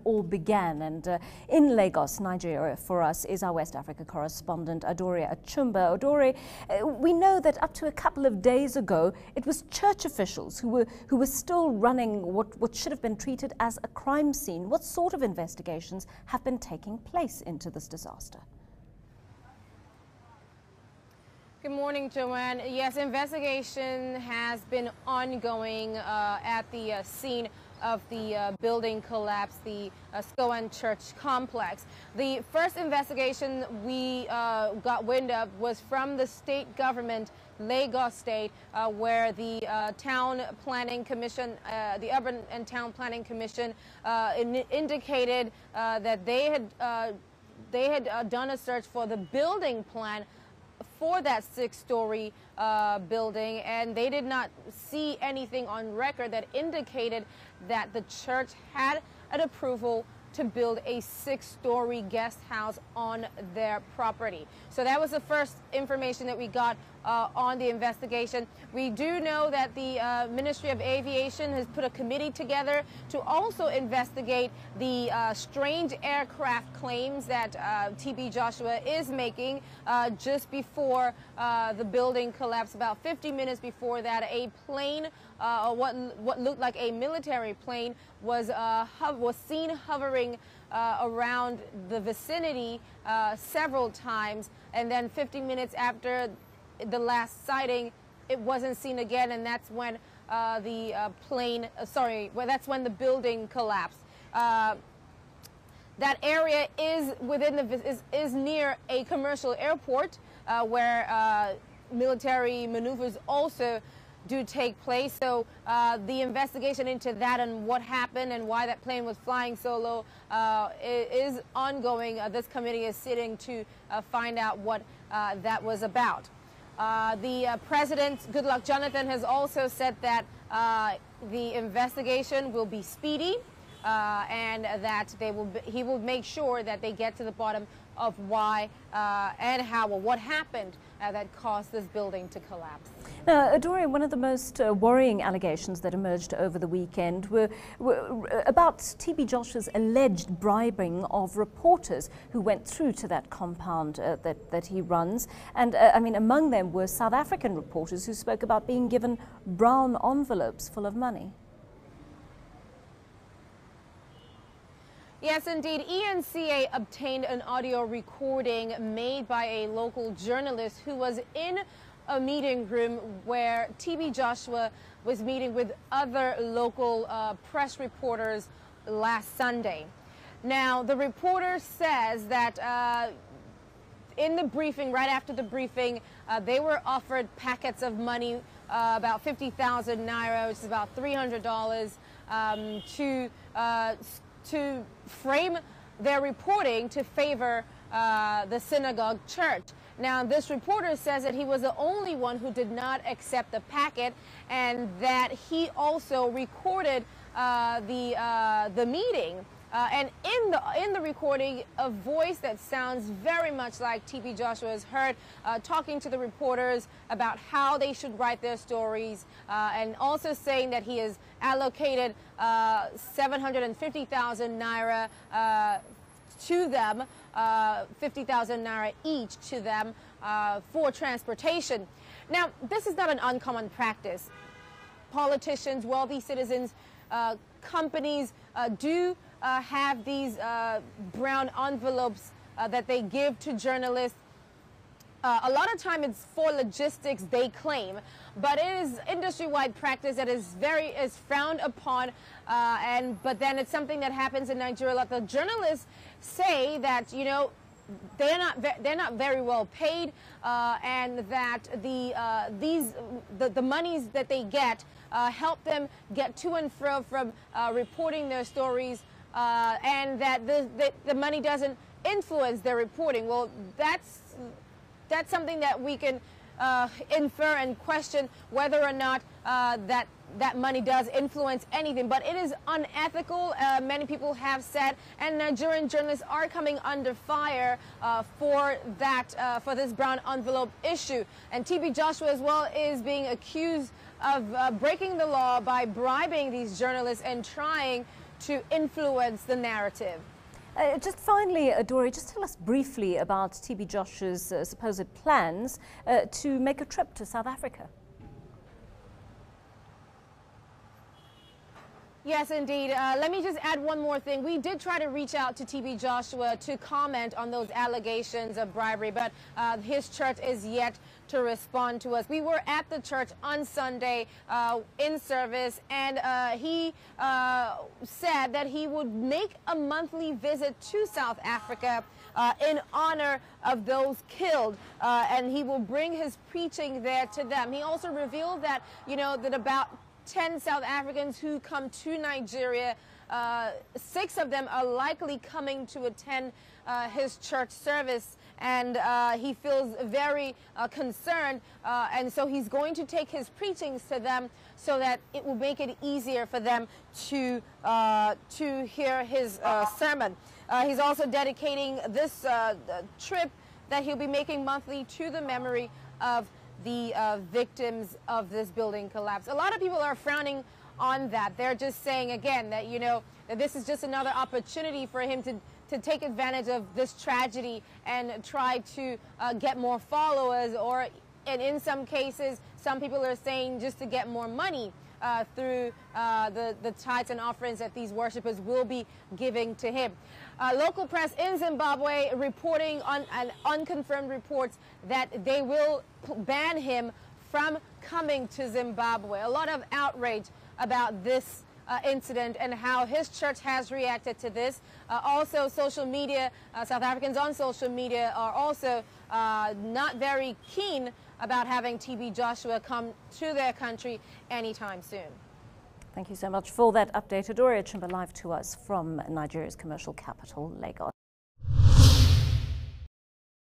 all began. And in Lagos, Nigeria, for us, is our West Africa correspondent, Adaure Achumba. Adaure, we know that up to a couple of days ago, it was church officials who were still running what should have been treated as a crime scene. What sort of investigations have been taking place into this disaster? Good morning, Joanne. Yes, investigation has been ongoing at the scene of the building collapse, the Scoan Church complex. The first investigation we got wind of was from the state government, Lagos State, where the Town Planning Commission, the Urban and Town Planning Commission, indicated that they had done a search for the building plan for that six-story building, and they did not see anything on record that indicated that the church had an approval to build a six-story guest house on their property. So that was the first information that we got on the investigation. We do know that the Ministry of Aviation has put a committee together to also investigate the strange aircraft claims that TB Joshua is making. Just before the building collapsed, about 50 minutes before that, a plane, what looked like a military plane, was seen hovering around the vicinity several times, and then 50 minutes after the last sighting, it wasn't seen again, and that's when that's when the building collapsed. That area is is near a commercial airport where military maneuvers also do take place. So the investigation into that and what happened and why that plane was flying so low is ongoing. This committee is sitting to find out what that was about. The President, Goodluck Jonathan, has also said that the investigation will be speedy and that he will make sure that they get to the bottom of why and how or what happened that caused this building to collapse. Now, Adaure, one of the most worrying allegations that emerged over the weekend were about TB Joshua's alleged bribing of reporters who went through to that compound that he runs. And I mean, among them were South African reporters who spoke about being given brown envelopes full of money. Yes, indeed. eNCA obtained an audio recording made by a local journalist who was in a meeting room where TB Joshua was meeting with other local press reporters last Sunday. Now, the reporter says that in the briefing, right after the briefing, they were offered packets of money, about 50,000 naira, which is about $300, to frame their reporting to favor the synagogue church. Now, this reporter says that he was the only one who did not accept the packet, and that he also recorded the meeting. And in the recording, a voice that sounds very much like TB Joshua is heard talking to the reporters about how they should write their stories, and also saying that he has allocated 750,000 naira to them, 50,000 naira each to them for transportation. Now, this is not an uncommon practice. Politicians, wealthy citizens, companies do have these brown envelopes that they give to journalists. A lot of time it's for logistics, they claim, but it is industry-wide practice that is frowned upon. But then it's something that happens in Nigeria a lot. The journalists say that, you know, they're not very well paid, and that the monies that they get help them get to and fro from reporting their stories, and that the money doesn't influence their reporting. Well, that's something that we can infer and question whether or not that money does influence anything. But it is unethical, many people have said, and Nigerian journalists are coming under fire for this brown envelope issue. And TB Joshua as well is being accused of breaking the law by bribing these journalists and trying to influence the narrative. Just finally, Adaure, just tell us briefly about TB Joshua's supposed plans to make a trip to South Africa. Yes, indeed. Let me just add one more thing. We did try to reach out to TB Joshua to comment on those allegations of bribery, but his church is yet to respond to us. We were at the church on Sunday in service, and he said that he would make a monthly visit to South Africa in honor of those killed, and he will bring his preaching there to them. He also revealed that, that about 10 South Africans who come to Nigeria, 6 of them are likely coming to attend his church service, and he feels very concerned, and so he's going to take his preachings to them so that it will make it easier for them to hear his sermon. He's also dedicating this trip that he'll be making monthly to the memory of the victims of this building collapse. A lot of people are frowning on that. They're just saying, again, that, that this is just another opportunity for him to take advantage of this tragedy and try to get more followers, and in some cases, some people are saying just to get more money through the tithes and offerings that these worshipers will be giving to him. Local press in Zimbabwe reporting on unconfirmed reports that they will ban him from coming to Zimbabwe. A lot of outrage about this incident and how his church has reacted to this. Also, social media, South Africans on social media are also not very keen about having TB Joshua come to their country anytime soon. Thank you so much for that update. Adaure Achumba live to us from Nigeria's commercial capital, Lagos.